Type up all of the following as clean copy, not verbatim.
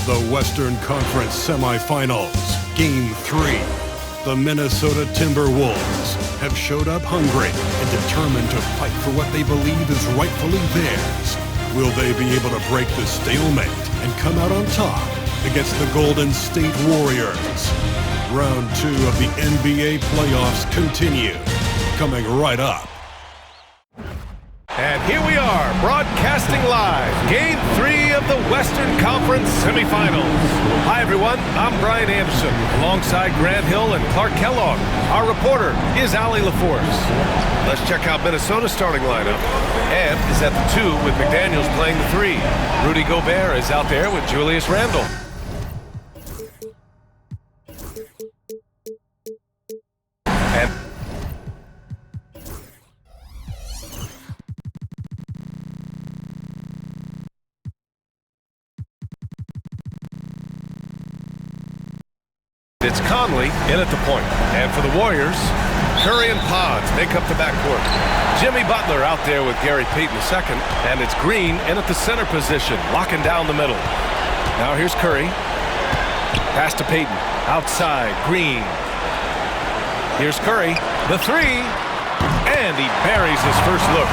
of the Western Conference semifinals, Game 3. The Minnesota Timberwolves have showed up hungry and determined to fight for what they believe is rightfully theirs. Will they be able to break the stalemate and come out on top against the Golden State Warriors? Round 2 of the NBA playoffs continue, coming right up. And here we are, broadcasting live, Game 3 of the Western Conference semifinals. Hi, everyone. I'm Brian Anderson, alongside Grant Hill and Clark Kellogg. Our reporter is Allie LaForce. Let's check out Minnesota's starting lineup. Ed is at the 2 with McDaniels playing the 3. Rudy Gobert is out there with Julius Randle. It's Conley in at the point. And for the Warriors, Curry and Pods make up the backcourt. Jimmy Butler out there with Gary Payton II. And it's Green in at the center position, locking down the middle. Now here's Curry. Pass to Payton. Outside, Green. Here's Curry. The 3. And he buries his first look.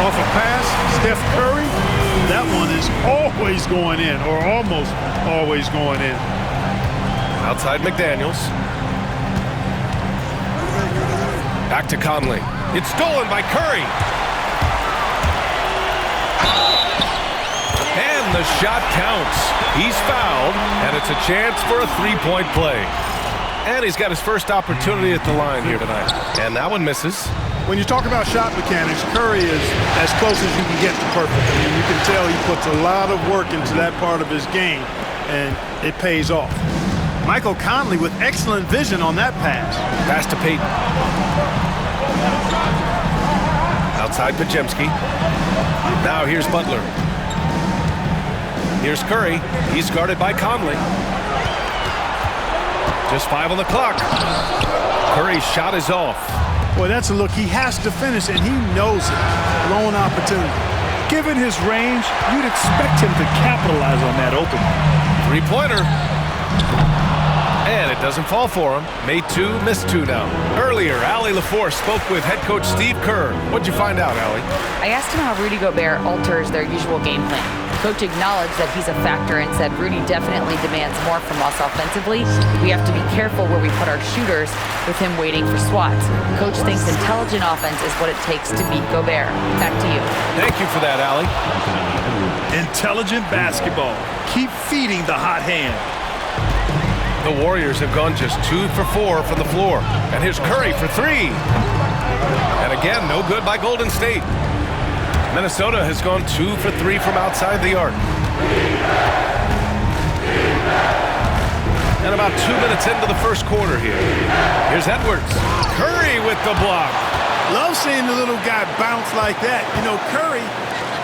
Off a pass, Steph Curry. That one is always going in, or almost always going in. Outside McDaniels. Back to Conley. It's stolen by Curry. And the shot counts. He's fouled, and it's a chance for a three-point play. And he's got his first opportunity at the line here tonight. And that one misses. When you talk about shot mechanics, Curry is as close as you can get to perfect. I mean, you can tell he puts a lot of work into that part of his game, and it pays off. Michael Conley with excellent vision on that pass. Pass to Payton. Outside Podziemski. Now here's Butler. Here's Curry. He's guarded by Conley. Just 5 on the clock. Curry's shot is off. Boy, that's a look he has to finish, and he knows it. Lone opportunity. Given his range, you'd expect him to capitalize on that opening. Three-pointer. And it doesn't fall for him. Made 2, missed 2 now. Earlier, Allie LaForce spoke with head coach Steve Kerr. What'd you find out, Allie? I asked him how Rudy Gobert alters their usual game plan. Coach acknowledged that he's a factor and said Rudy definitely demands more from us offensively. We have to be careful where we put our shooters with him waiting for swats. Coach thinks intelligent offense is what it takes to beat Gobert. Back to you. Thank you for that, Allie. Intelligent basketball. Keep feeding the hot hand. The Warriors have gone just 2 for 4 from the floor. And here's Curry for 3. And again, no good by Golden State. Minnesota has gone 2 for 3 from outside the arc. And about 2 minutes into the first quarter here. Here's Edwards. Curry with the block. Love seeing the little guy bounce like that. You know, Curry,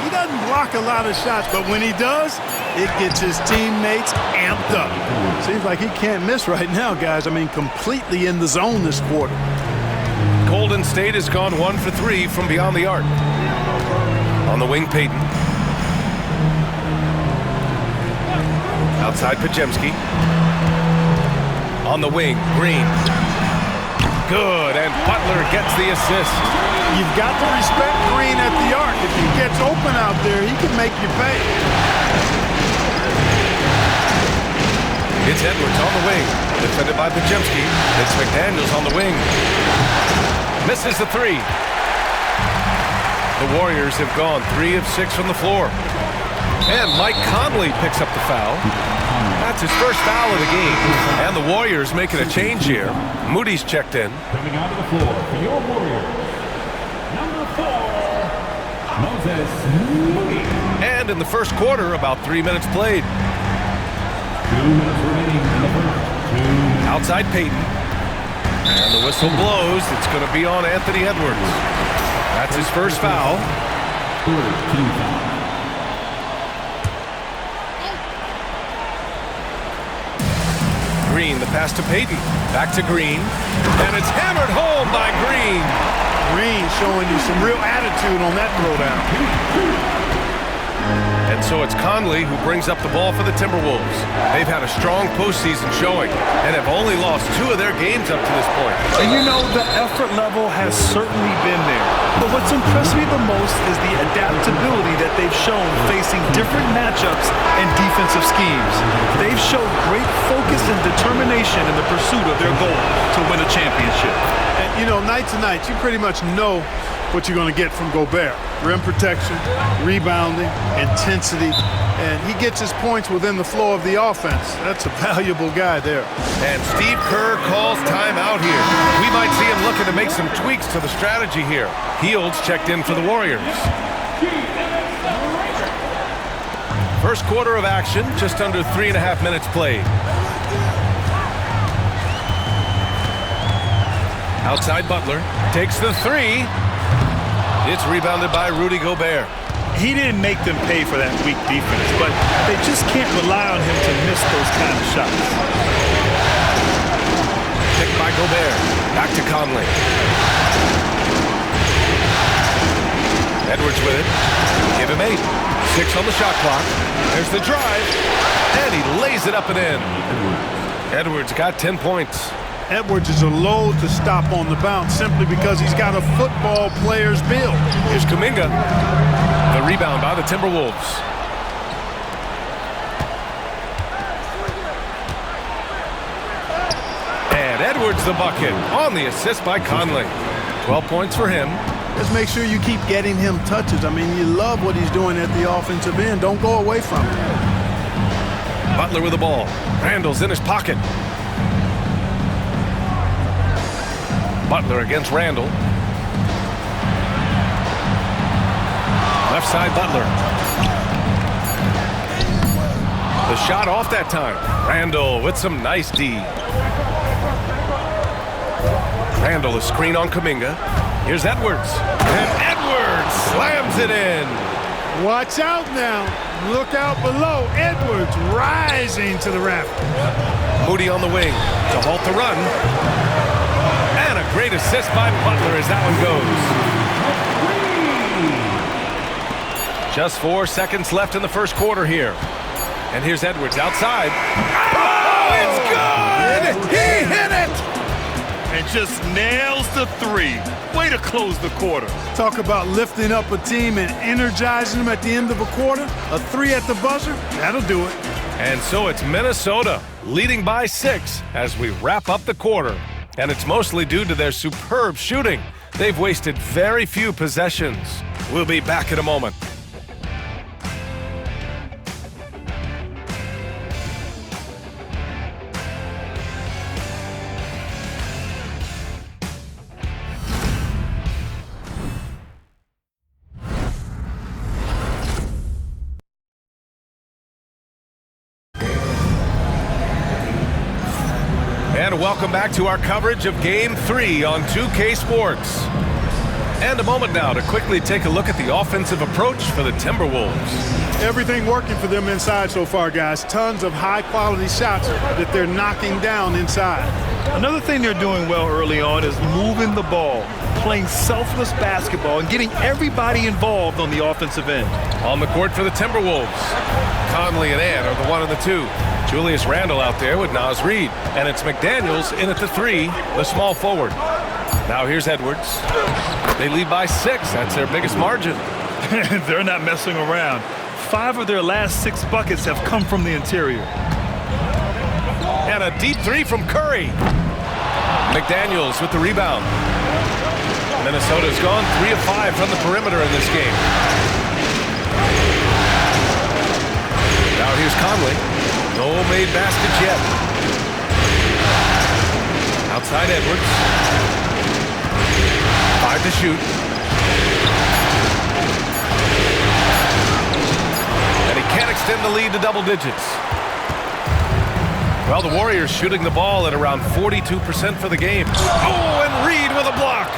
he doesn't block a lot of shots, but when he does, it gets his teammates amped up. Seems like he can't miss right now, guys. I mean, completely in the zone this quarter. Golden State has gone 1 for 3 from beyond the arc. On the wing, Payton. Outside, Podziemski. On the wing, Green. Good, and Butler gets the assist. You've got to respect Green at the arc. If he gets open out there, he can make you pay. It's Edwards on the wing, defended by Podziemski. It's McDaniels on the wing. Misses the 3. The Warriors have gone 3 of 6 from the floor. And Mike Conley picks up the foul. That's his first foul of the game. And the Warriors making a change here. Moody's checked in. Coming onto the floor for your Warriors, number 4, Moses Moody. And in the first quarter, about 3 minutes played. 2 minutes remaining in the first. Outside Payton. And the whistle blows. It's going to be on Anthony Edwards. That's his first foul. 13 foul. Green, the pass to Payton. Back to Green. And it's hammered home by Green. Green showing you some real attitude on that throwdown. And so it's Conley who brings up the ball for the Timberwolves. They've had a strong postseason showing and have only lost 2 of their games up to this point. And you know, the effort level has certainly been there. But what's impressed me the most is the adaptability that they've shown facing different matchups and defensive schemes. They've showed great focus and determination in the pursuit of their goal to win a championship. And, you know, night to night, you pretty much know what you're going to get from Gobert. Rim protection, rebounding, intensity, and he gets his points within the flow of the offense. That's a valuable guy there. And Steve Kerr calls timeout here. We might see him looking to make some tweaks to the strategy here. Fields checked in for the Warriors. First quarter of action, just under 3.5 minutes played. Outside Butler, takes the 3. It's rebounded by Rudy Gobert. He didn't make them pay for that weak defense, but they just can't rely on him to miss those kind of shots. Picked by Gobert. Back to Conley. Edwards with it. Give him 8. 6 on the shot clock. There's the drive. And he lays it up and in. Edwards got 10 points. Edwards is a load to stop on the bounce simply because he's got a football player's build. Here's Kuminga. The rebound by the Timberwolves. And Edwards the bucket on the assist by Conley. 12 points for him. Just make sure you keep getting him touches. I mean, you love what he's doing at the offensive end. Don't go away from it. Butler with the ball. Randall's in his pocket. Butler against Randall. Left side Butler. The shot off that time. Randall with some nice D. Randall a screen on Kuminga. Here's Edwards. And Edwards slams it in. Watch out now. Look out below. Edwards rising to the raft. Moody on the wing to halt the run. And a great assist by Butler as that one goes. Just 4 seconds left in the first quarter here. And here's Edwards outside. Oh, it's good! He hit it! And just nails the 3. Way to close the quarter. Talk about lifting up a team and energizing them at the end of a quarter. A 3 at the buzzer, that'll do it. And so it's Minnesota leading by 6 as we wrap up the quarter. And it's mostly due to their superb shooting. They've wasted very few possessions. We'll be back in a moment. And welcome back to our coverage of Game 3 on 2K Sports. And a moment now to quickly take a look at the offensive approach for the Timberwolves. Everything working for them inside so far, guys. Tons of high-quality shots that they're knocking down inside. Another thing they're doing well early on is moving the ball, playing selfless basketball, and getting everybody involved on the offensive end. On the court for the Timberwolves, Conley and Ant are the 1 and the 2. Julius Randle out there with Naz Reid. And it's McDaniels in at the 3, the small forward. Now here's Edwards. They lead by 6. That's their biggest margin. They're not messing around. 5 of their last 6 buckets have come from the interior. And a deep 3 from Curry. McDaniels with the rebound. Minnesota's gone 3 of 5 from the perimeter in this game. Now here's Conley. No made baskets yet. Outside Edwards. 5 to shoot. And he can't extend the lead to double digits. Well, the Warriors shooting the ball at around 42% for the game. Oh, and Reid with a block.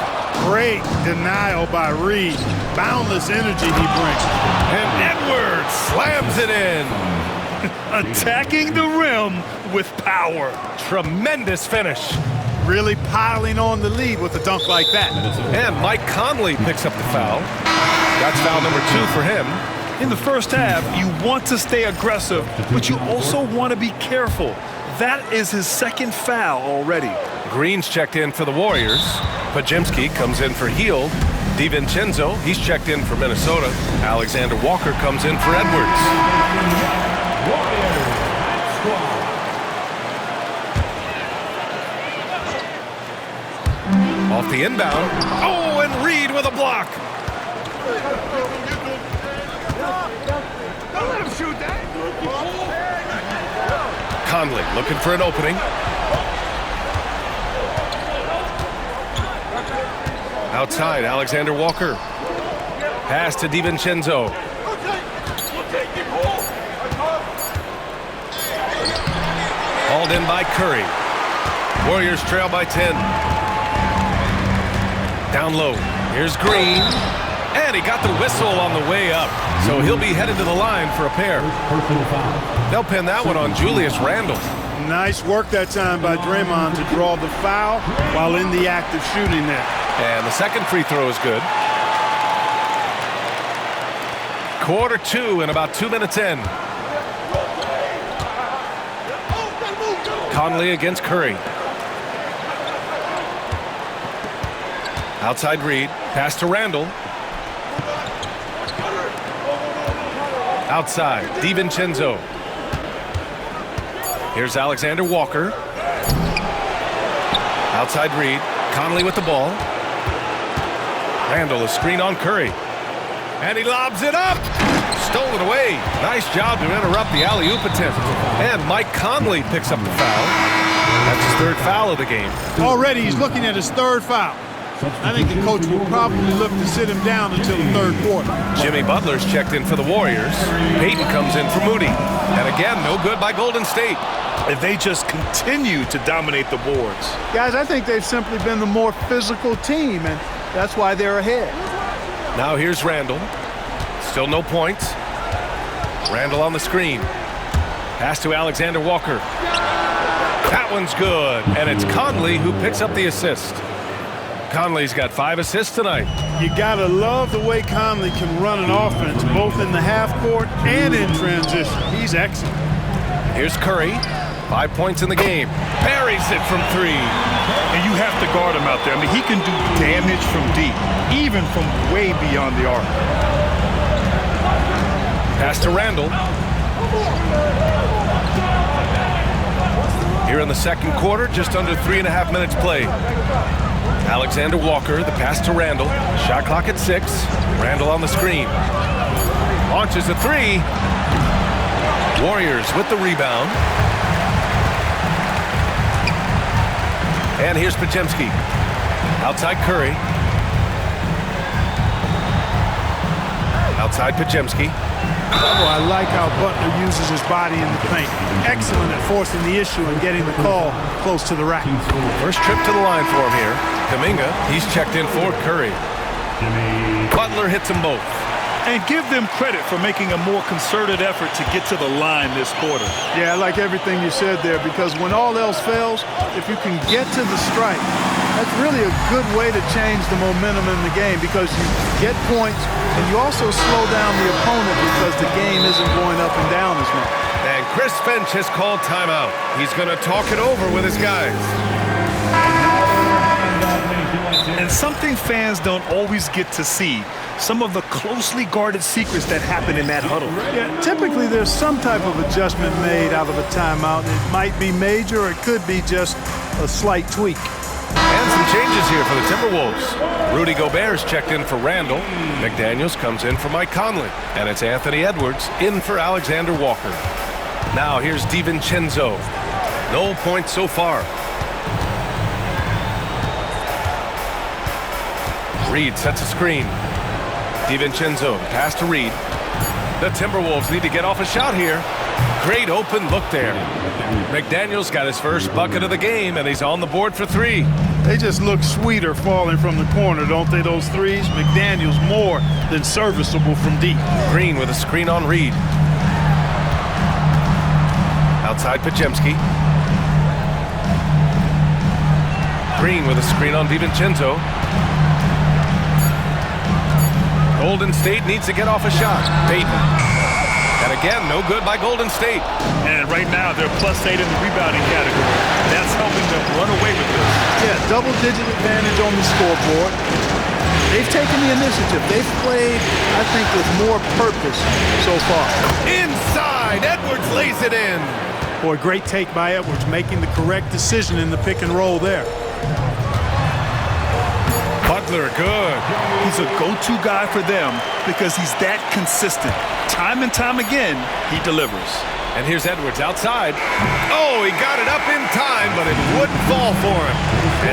Great denial by Reid. Boundless energy he brings. And Edwards slams it in. Attacking the rim with power. Tremendous finish. Really piling on the lead with a dunk like that. And Mike Conley picks up the foul. That's foul number 2 for him. In the first half, you want to stay aggressive, but you also want to be careful. That is his second foul already. Green's checked in for the Warriors. Pajemski comes in for Heald. DiVincenzo, he's checked in for Minnesota. Alexander Walker comes in for Edwards. Off the inbound. Oh, and Reed with a block. Don't let him shoot that. Conley looking for an opening. Outside, Alexander Walker. Pass to DiVincenzo. Hauled in by Curry. Warriors trail by 10. Down low. Here's Green. And he got the whistle on the way up. So he'll be headed to the line for a pair. They'll pin that one on Julius Randle. Nice work that time by Draymond to draw the foul while in the act of shooting there. And the second free throw is good. Quarter 2 and about 2 minutes in. Conley against Curry. Outside Reed. Pass to Randle. Outside, DiVincenzo. Here's Alexander Walker. Outside Reed. Conley with the ball. Randle, a screen on Curry. And he lobs it up. Stolen away. Nice job to interrupt the alley-oop attempt. And Mike Conley picks up the foul. That's his third foul of the game. Already he's looking at his third foul. I think the coach will probably look to sit him down until the third quarter. Jimmy Butler's checked in for the Warriors. Payton comes in for Moody. And again, no good by Golden State. And they just continue to dominate the boards. Guys, I think they've simply been the more physical team, and that's why they're ahead. Now here's Randle. Still no points. Randle on the screen. Pass to Alexander Walker. That one's good. And it's Conley who picks up the assist. Conley's got 5 assists tonight. You gotta love the way Conley can run an offense, both in the half court and in transition. He's excellent. Here's Curry. 5 points in the game. Buries it from 3. And you have to guard him out there. I mean, he can do damage from deep, even from way beyond the arc. Pass to Randle. Here in the second quarter, just under 3.5 minutes played. Alexander Walker, the pass to Randle. Shot clock at 6. Randle on the screen. Launches a 3. Warriors with the rebound. And here's Pajemski. Outside Curry. Outside Pajemski. Oh, I like how Butler uses his body in the paint. Excellent at forcing the issue and getting the call close to the rack. First trip to the line for him here. Kuminga, he's checked in for Curry. Butler hits them both. And give them credit for making a more concerted effort to get to the line this quarter. Yeah, I like everything you said there, because when all else fails, if you can get to the strike, that's really a good way to change the momentum in the game, because you get points and you also slow down the opponent because the game isn't going up and down as much. And Chris Finch has called timeout. He's going to talk it over with his guys. And something fans don't always get to see, some of the closely guarded secrets that happen in that huddle. Yeah, typically there's some type of adjustment made out of a timeout. It might be major, or it could be just a slight tweak. And some changes here for the Timberwolves. Rudy Gobert's checked in for Randle. McDaniels comes in for Mike Conley. And it's Anthony Edwards in for Alexander Walker. Now here's DiVincenzo. No points so far. Reed sets a screen. DiVincenzo, pass to Reed. The Timberwolves need to get off a shot here. Great open look there. McDaniels got his first bucket of the game, and he's on the board for 3. They just look sweeter falling from the corner, don't they, those threes? McDaniels more than serviceable from deep. Green with a screen on Reed. Outside Pajemski. Green with a screen on DiVincenzo. Golden State needs to get off a shot. Payton. And again, no good by Golden State. And right now, they're +8 in the rebounding category. That's helping them run away with this. Yeah, double-digit advantage on the scoreboard. They've taken the initiative. They've played, I think, with more purpose so far. Inside, Edwards lays it in. Boy, great take by Edwards, making the correct decision in the pick and roll there. Butler, good. He's a go-to guy for them because he's that consistent. Time and time again, he delivers. And here's Edwards outside. Oh, he got it up in time, but it wouldn't fall for him.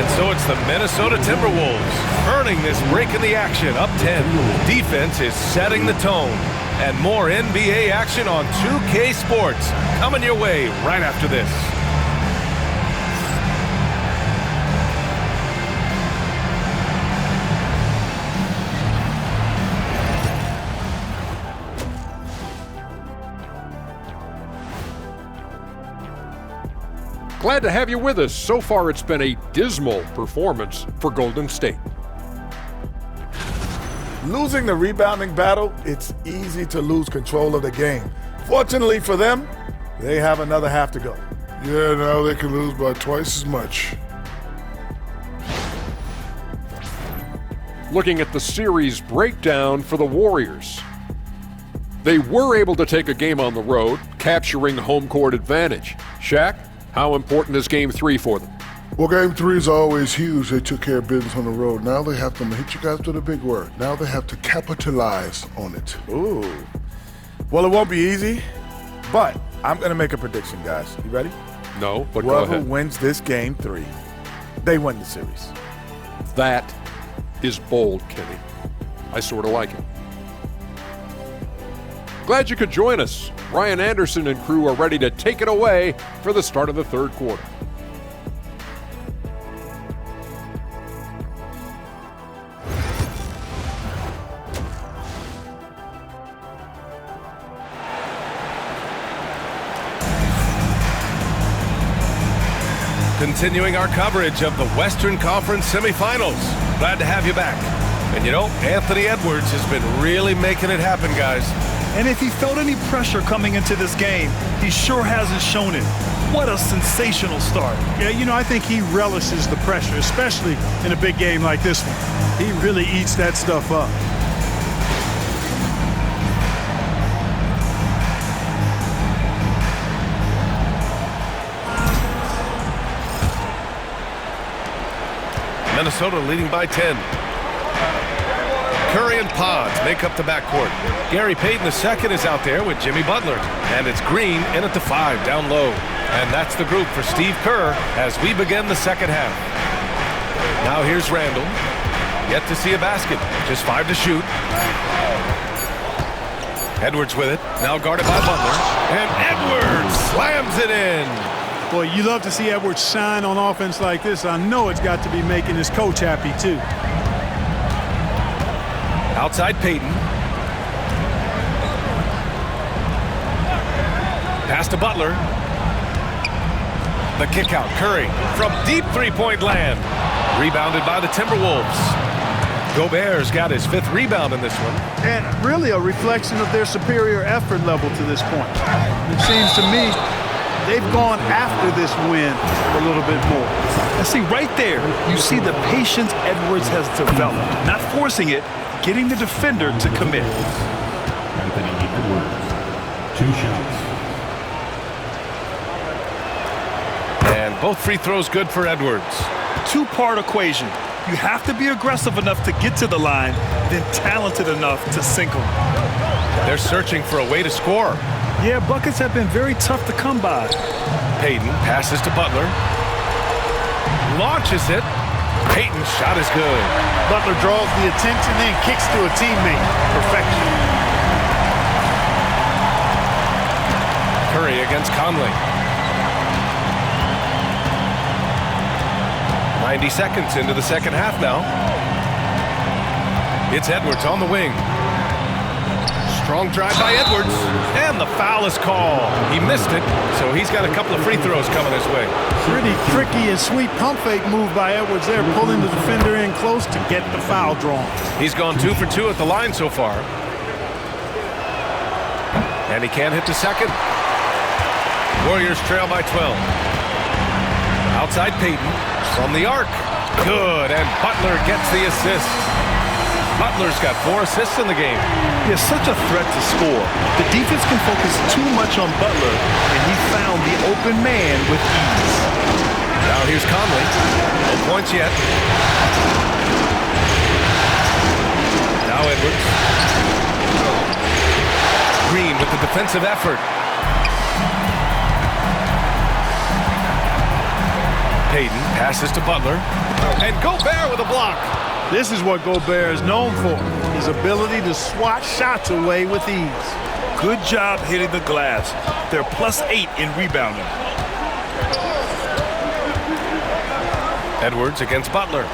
And so it's the Minnesota Timberwolves earning this break in the action, up 10. Defense is setting the tone. And more NBA action on 2K Sports coming your way right after this. Glad to have you with us. So far, it's been a dismal performance for Golden State. Losing the rebounding battle, it's easy to lose control of the game. Fortunately for them, they have another half to go. Yeah, now they can lose by twice as much. Looking at the series breakdown for the Warriors. They were able to take a game on the road, capturing home court advantage. Shaq, how important is Game 3 for them? Well, Game 3 is always huge. They took care of business on the road. Now they have to, hit you guys with a big word, now they have to capitalize on it. Ooh. Well, it won't be easy, but I'm going to make a prediction, guys. You ready? No, but go Whoever ahead. wins this Game 3, they win the series. That is bold, Kenny. I sort of like it. Glad you could join us. Ryan Anderson and crew are ready to take it away for the start of the third quarter. Continuing our coverage of the Western Conference semifinals. Glad to have you back. And you know, Anthony Edwards has been really making it happen, guys. And if he felt any pressure coming into this game, he sure hasn't shown it. What a sensational start. Yeah, you know, I think he relishes the pressure, especially in a big game like this one. He really eats that stuff up. Minnesota leading by 10. Curry and Pods make up the backcourt. Gary Payton II is out there with Jimmy Butler. And it's Green in at the 5 down low. And that's the group for Steve Kerr as we begin the second half. Now here's Randall. Yet to see a basket. Just 5 to shoot. Edwards with it. Now guarded by Butler. And Edwards slams it in. Boy, you love to see Edwards shine on offense like this. I know it's got to be making his coach happy, too. Outside Payton. Pass to Butler. The kick out. Curry from deep three-point land. Rebounded by the Timberwolves. Gobert's got his 5th rebound in this one. And really a reflection of their superior effort level to this point. It seems to me they've gone after this win a little bit more. And see, right there, you see the patience Edwards has developed. Not forcing it, getting the defender to commit. Anthony Edwards, 2 shots. And both free throws good for Edwards. 2-part equation. You have to be aggressive enough to get to the line, then talented enough to sink them. They're searching for a way to score. Yeah, buckets have been very tough to come by. Payton passes to Butler. Launches it. Payton's shot is good. Butler draws the attention, then kicks to a teammate. Perfection. Curry against Conley. 90 seconds into the second half now. It's Edwards on the wing. Strong drive by Edwards, and the foul is called. He missed it, so he's got a couple of free throws coming his way. Pretty tricky and sweet pump fake move by Edwards there, pulling the defender in close to get the foul drawn. He's gone 2 for 2 at the line so far. And he can't hit the second. Warriors trail by 12. Outside Payton from the arc. Good, and Butler gets the assist. Butler's got 4 assists in the game. He has such a threat to score. The defense can focus too much on Butler, and he found the open man with ease. Now here's Conley. No points yet. Now Edwards. Green with the defensive effort. Payton passes to Butler. And Gobert with a block. This is what Gobert is known for, his ability to swat shots away with ease. Good job hitting the glass. They're +8 in rebounding. Edwards against Butler.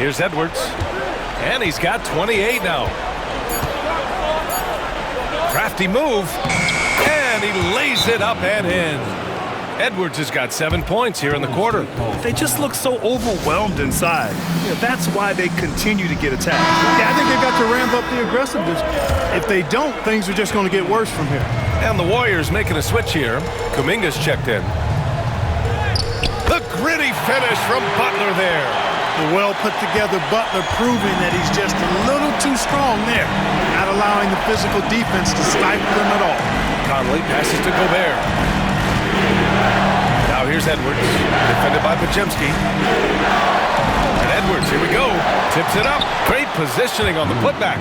Here's Edwards. And he's got 28 now. Crafty move. And he lays it up and in. Edwards has got 7 points here in the quarter. They just look so overwhelmed inside. That's why they continue to get attacked. Yeah, I think they've got to ramp up the aggressiveness. If they don't, things are just going to get worse from here. And the Warriors making a switch here. Kuminga's checked in. The gritty finish from Butler there. The well-put-together Butler proving that he's just a little too strong there, not allowing the physical defense to stifle him at all. Conley passes to Gobert. Now here's Edwards, defended by Podziemski. And Edwards, here we go, tips it up. Great positioning on the putback.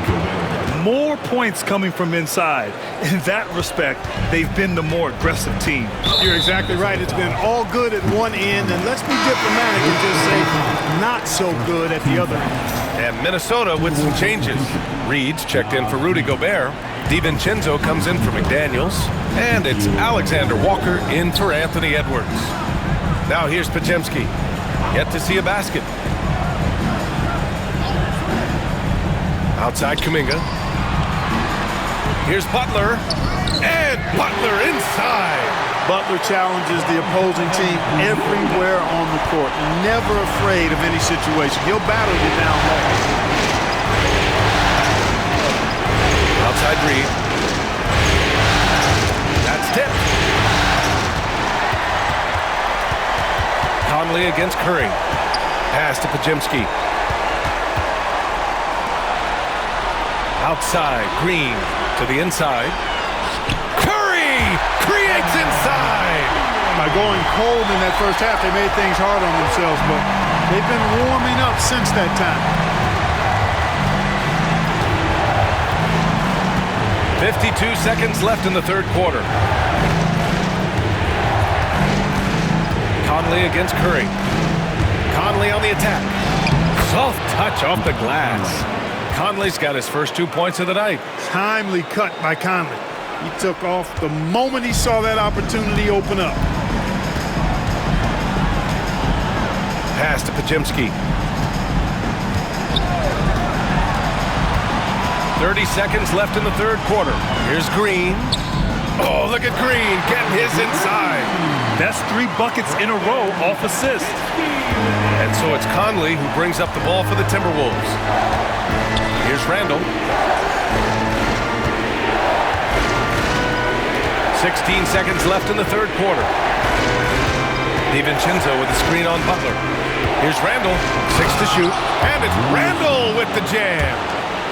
More points coming from inside. In that respect, they've been the more aggressive team. You're exactly right. It's been all good at one end, and let's be diplomatic and just say not so good at the other end. And Minnesota with some changes. Reed's checked in for Rudy Gobert. DiVincenzo comes in for McDaniels. And it's Alexander Walker in for Anthony Edwards. Now here's Podziemski. Yet to see a basket. Outside Kuminga. Here's Butler. And Butler inside. Butler challenges the opposing team everywhere on the court. Never afraid of any situation. He'll battle you down low. Outside Reed. That's tipped. Conley against Curry. Pass to Podziemski. Outside, Green to the inside. Curry creates inside. By going cold in that first half, they made things hard on themselves, but they've been warming up since that time. 52 seconds left in the third quarter. Conley against Curry. Conley on the attack. Soft touch off the glass. Conley's got his first 2 points of the night. Timely cut by Conley. He took off the moment he saw that opportunity open up. Pass to Podziemski. 30 seconds left in the third quarter. Here's Green. Oh, look at Green getting his inside. That's 3 buckets in a row off assist. And so it's Conley who brings up the ball for the Timberwolves. Here's Randall. 16 seconds left in the third quarter. DiVincenzo with the screen on Butler. Here's Randall, 6 to shoot, and it's Randall with the jam.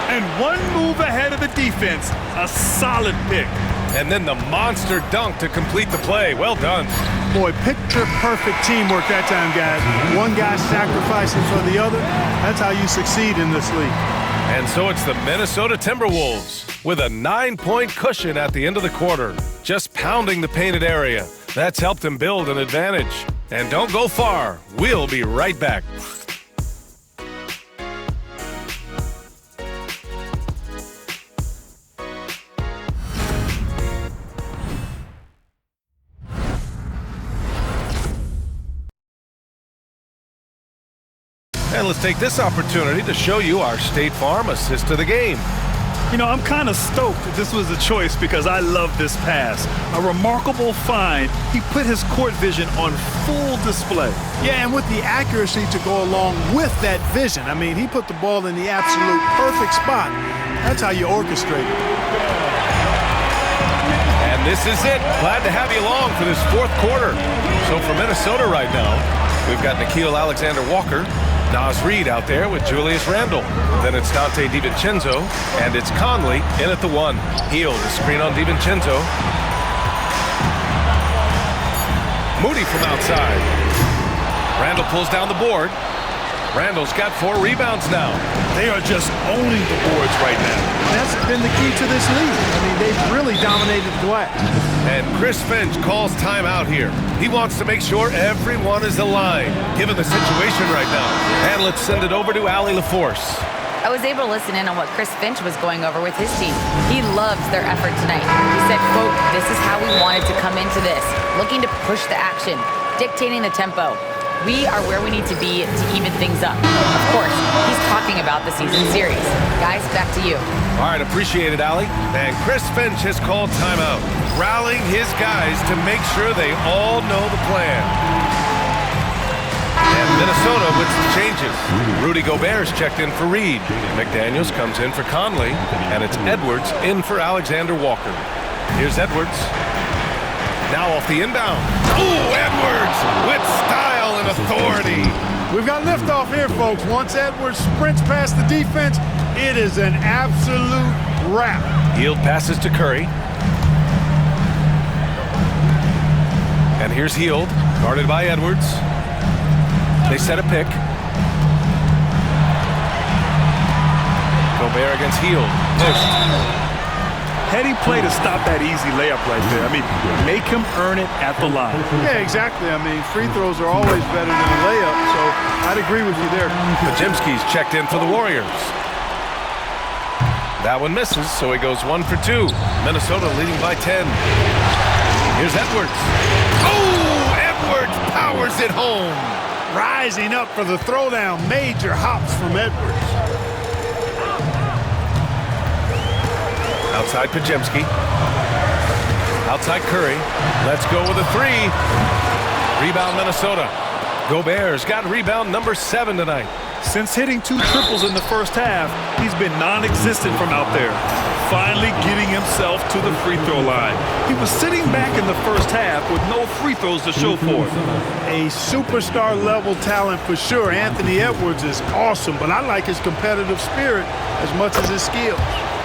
And 1 move ahead of the defense, a solid pick. And then the monster dunk to complete the play. Well done. Boy, picture-perfect teamwork that time, guys. One guy sacrificing for the other. That's how you succeed in this league. And so it's the Minnesota Timberwolves with a 9-point cushion at the end of the quarter, just pounding the painted area. That's helped them build an advantage. And don't go far. We'll be right back. And let's take this opportunity to show you our State Farm assist of the game. You know, I'm kind of stoked that this was a choice because I love this pass. A remarkable find. He put his court vision on full display. Yeah, and with the accuracy to go along with that vision. I mean, he put the ball in the absolute perfect spot. That's how you orchestrate it. And this is it. Glad to have you along for this fourth quarter. So for Minnesota right now, we've got Nickeil Alexander-Walker, Naz Reid out there with Julius Randle. Then it's Dante DiVincenzo, and it's Conley in at the 1. Hield, the screen on DiVincenzo. Moody from outside. Randle pulls down the board. Randle's got 4 rebounds now. They are just owning the boards right now. That's been the key to this league. I mean, they've really dominated the glass. And Chris Finch calls timeout here. He wants to make sure everyone is aligned, given the situation right now. And let's send it over to Allie LaForce. I was able to listen in on what Chris Finch was going over with his team. He loves their effort tonight. He said, quote, "This is how we wanted to come into this, looking to push the action, dictating the tempo. We are where we need to be to even things up." Of course, he's talking about the season series. Guys, back to you. All right, appreciate it, Allie. And Chris Finch has called timeout, rallying his guys to make sure they all know the plan. And Minnesota with some changes. Rudy Gobert's checked in for Reid. McDaniels comes in for Conley. And it's Edwards in for Alexander-Walker. Here's Edwards. Now off the inbound. Ooh, Edwards with style and authority. We've got liftoff here, folks. Once Edwards sprints past the defense, it is an absolute wrap. Hield passes to Curry. And here's Hield, guarded by Edwards. They set a pick. Gobert against Hield. Pushed. Heady play to stop that easy layup right there. I mean, make him earn it at the line. Yeah, exactly. I mean, free throws are always better than a layup, so I'd agree with you there. Pajimski's checked in for the Warriors. That one misses, so he goes 1 for 2. Minnesota leading by 10. Here's Edwards. Oh, Edwards powers it home. Rising up for the throwdown. Major hops from Edwards. Outside Pajimski. Outside Curry. Let's go with a 3. Rebound Minnesota. Gobert's got rebound number 7 tonight. Since hitting 2 triples in the first half, he's been non-existent from out there. Finally getting himself to the free throw line. He was sitting back in the first half with no free throws to show for it. A superstar level talent for sure. Anthony Edwards is awesome, but I like his competitive spirit as much as his skills.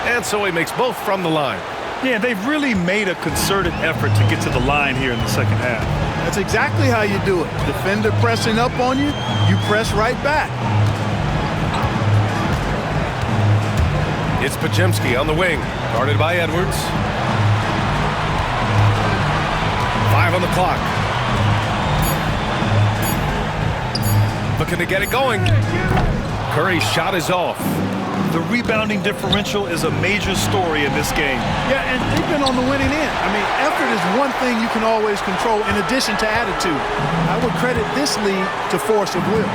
And so he makes both from the line. Yeah, they've really made a concerted effort to get to the line here in the second half. That's exactly how you do it. Defender pressing up on you, you press right back. It's Pajimski on the wing, guarded by Edwards. 5 on the clock. Looking to get it going. Curry's shot is off. The rebounding differential is a major story in this game. Yeah, and they've been on the winning end. I mean, effort is one thing you can always control in addition to attitude. I would credit this lead to force of will.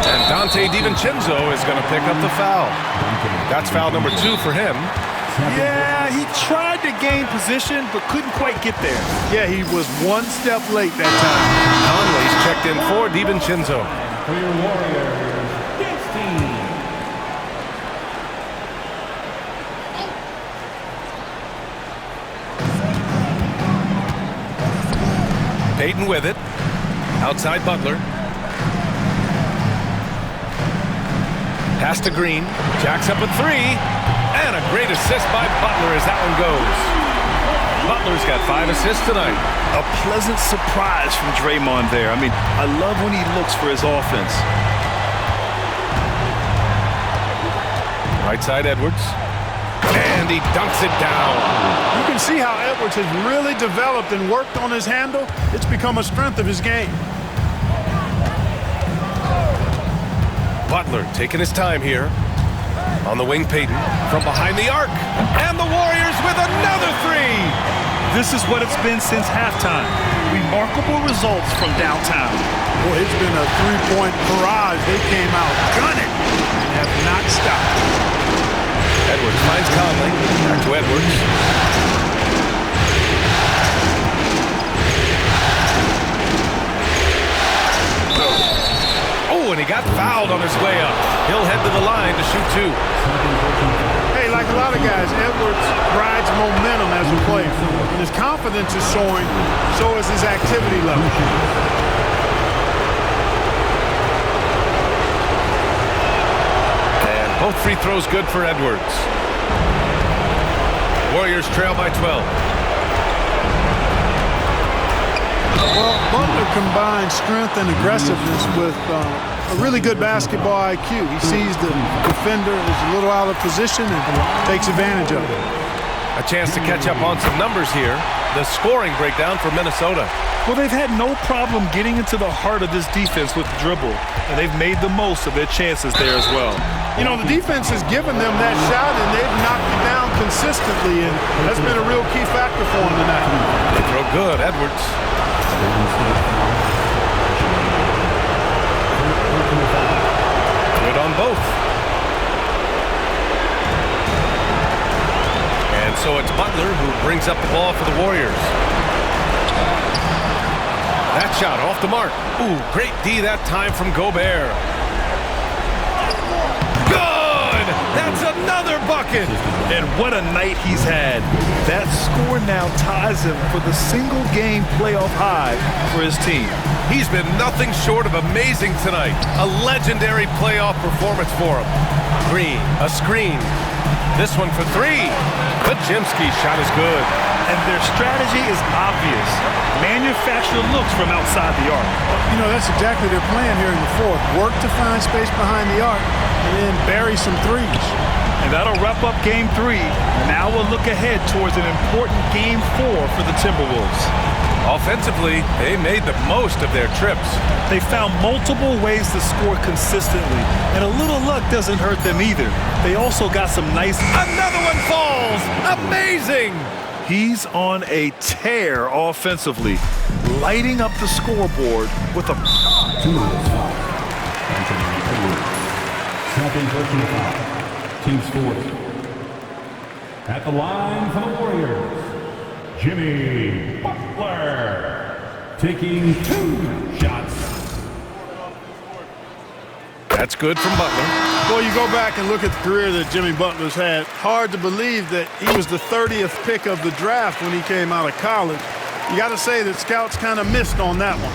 And Dante DiVincenzo is going to pick up the foul. That's foul number 2 for him. Yeah, he tried to gain position, but couldn't quite get there. Yeah, he was one step late that time. Conley's checked in for DiVincenzo. For your Warriors, 16. Payton with it. Outside Butler. Pass to Green. Jacks up a 3. And a great assist by Butler as that one goes. Butler's got 5 assists tonight. A pleasant surprise from Draymond there. I mean, I love when he looks for his offense. Right side Edwards. And he dunks it down. You can see how Edwards has really developed and worked on his handle. It's become a strength of his game. Butler taking his time here. On the wing, Payton from behind the arc. And the Warriors with another 3. This is what it's been since halftime. Remarkable results from downtown. Boy, it's been a three-point barrage. They came out gunning and have not stopped. Edwards finds Conley. Back to Edwards. Oh, and he got fouled on his way up. He'll head to the line to shoot two. Hey, like a lot of guys, Edwards rides momentum as a player. When his confidence is soaring, so is his activity level. And both free throws good for Edwards. Warriors trail by 12. Well, Butler combines strength and aggressiveness with a really good basketball IQ. He sees the defender is a little out of position and takes advantage of it. A chance to catch up on some numbers here. The scoring breakdown for Minnesota. Well, they've had no problem getting into the heart of this defense with the dribble, and they've made the most of their chances there as well. You know, the defense has given them that shot, and they've knocked it down consistently, and that's been a real key factor for them tonight. They throw good, Edwards. Good on both. And so it's Butler who brings up the ball for the Warriors. That shot off the mark. Ooh, great D that time from Gobert. Good! That's another bucket! And what a night he's had. That score now ties him for the single-game playoff high for his team. He's been nothing short of amazing tonight. A legendary playoff performance for him. Green, a screen. This one for three. Bajimski's shot is good. And their strategy is obvious. Manufacture looks from outside the arc. You know, that's exactly their plan here in the fourth. Work to find space behind the arc and then bury some threes. And that'll wrap up Game 3. Now we'll look ahead towards an important Game 4 for the Timberwolves. Offensively, they made the most of their trips. They found multiple ways to score consistently, and a little luck doesn't hurt them either. They also got some nice... Another one falls! Amazing! He's on a tear offensively, lighting up the scoreboard with a... Second personal foul. Team scores. At the line for the Warriors, Jimmy Butler, taking 2 shots. That's good from Butler. Boy, you go back and look at the career that Jimmy Butler's had. Hard to believe that he was the 30th pick of the draft when he came out of college. You got to say that scouts kind of missed on that one.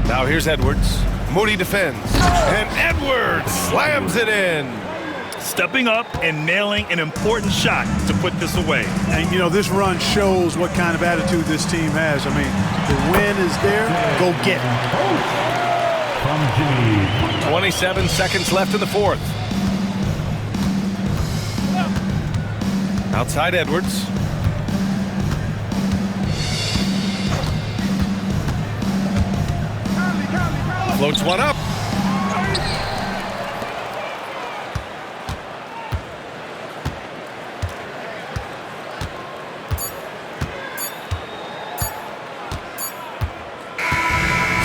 Now here's Edwards. Moody defends. And Edwards slams it in. Stepping up and nailing an important shot to put this away. And, you know, this run shows what kind of attitude this team has. I mean, the win is there. Go get it. From Jimmy. 27 seconds left in the fourth. Outside Edwards. Floats one up.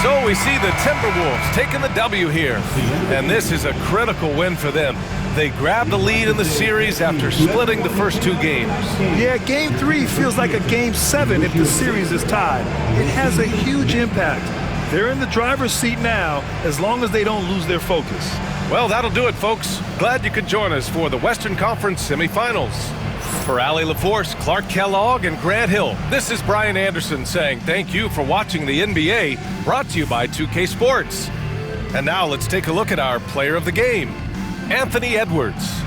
So we see the Timberwolves taking the W here. And this is a critical win for them. They grabbed the lead in the series after splitting the first 2 games. Yeah, Game 3 feels like a Game 7 if the series is tied. It has a huge impact. They're in the driver's seat now, as long as they don't lose their focus. Well, that'll do it, folks. Glad you could join us for the Western Conference semifinals. For Allie LaForce, Clark Kellogg, and Grant Hill, this is Brian Anderson saying thank you for watching the NBA, brought to you by 2K Sports. And now let's take a look at our player of the game, Anthony Edwards.